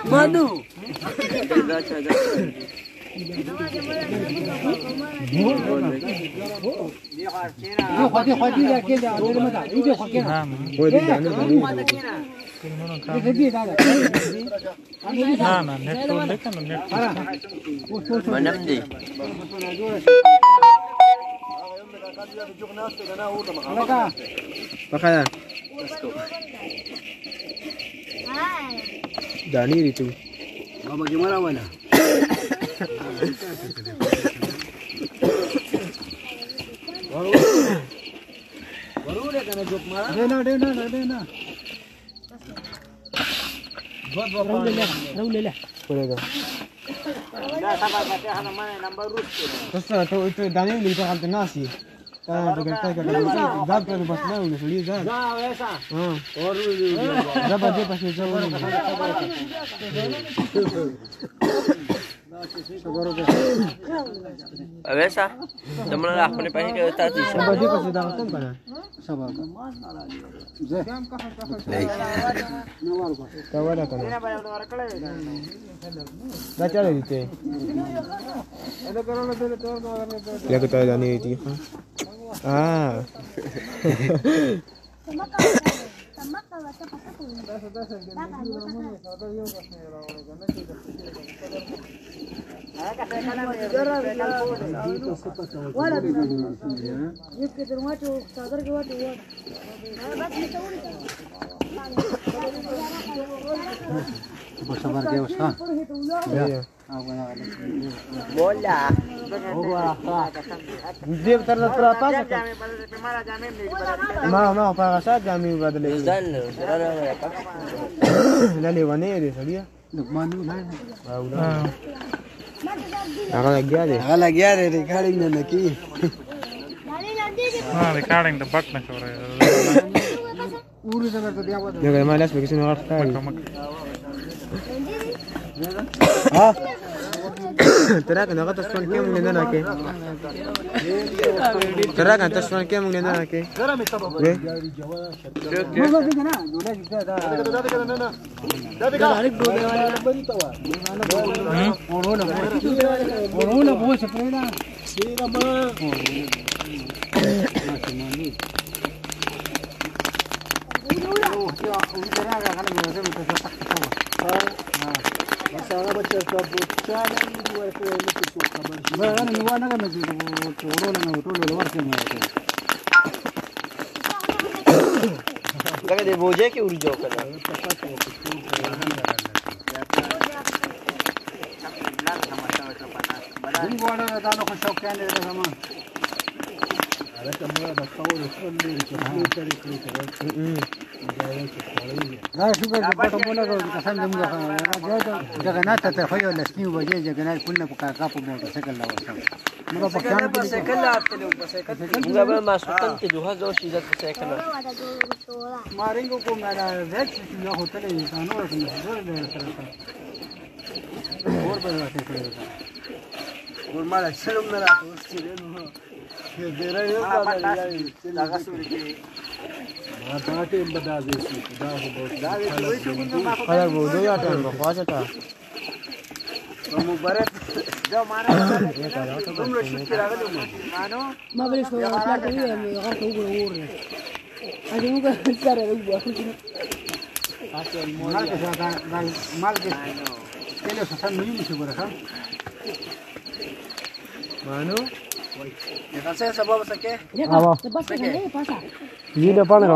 Manu. Makanya. Dani itu. Bagaimana mana? Baru dia kena jok marah. Dena. Buat Raul. Boleh dong. Dah sabar baca hana mana number root. Terus itu Dani itu kan nasi. Kan kita zab kan bas na udah beli zab. Dah wesa. Baru Zab aja pas jauh. Biasa. Teman lah apa ni pakai ke tadi. Zab aja pas datang kan. sabar. Tawara kan. Baca lagi tu. Ya kita Dani itu. Ah. Sabar ke Ustaz. Ya. Bola. Dia berapa? Mau para saja kami badal. Zan, serana apa? Lalu wane dia dia. Lukman tu lah. Agak lagi ada recording dan lagi. Recording the button na kore. Urus sabar tu dia apa tu? Jangan malas bagi semua orang. Ah. Tera kan atas phone ke mungkin dah nak ke. Tera kan atas phone ke mungkin dah nak ke. Masalah baca kebucan ini dua itu lebih suka bersih. Bahan ini warna kan masih turun luar sini. Lagi dia boje ke urjo kan? Ini warna dah nak syokkan dia sama. Ada kamera dah tahu dah cari. لا شوف البطل ولا تسلم جغنات تخيل لسني وجه جغنات كلنا بكاكاب وموتوسيكل لا وسام ما بكان بسيكل لا تلو بسيكل قبل ما سلطان تجوها زو شيء بسيكل مارينغو को मेरा वेक्स जो होटल है कानून है और बड़ा है और माला चलो मेरा दोस्त ये दे रहा है लगा सुन Mati embada desi, dah bos. Kalau bodoh ya kan, bawa saja. Kamu barat, jauh mana? Kamu rusuk kira kan kamu? Mano? ما بلش هو أطلع كذي غرق هو الغور هذه مو كذا سارة رجوا Mal ke sana, mal ke. Kalau sesuatu ni mesti berapa? Mano? Ya kan saya sebab sakit. يا كذا بس كذا إيه باسا Ini depan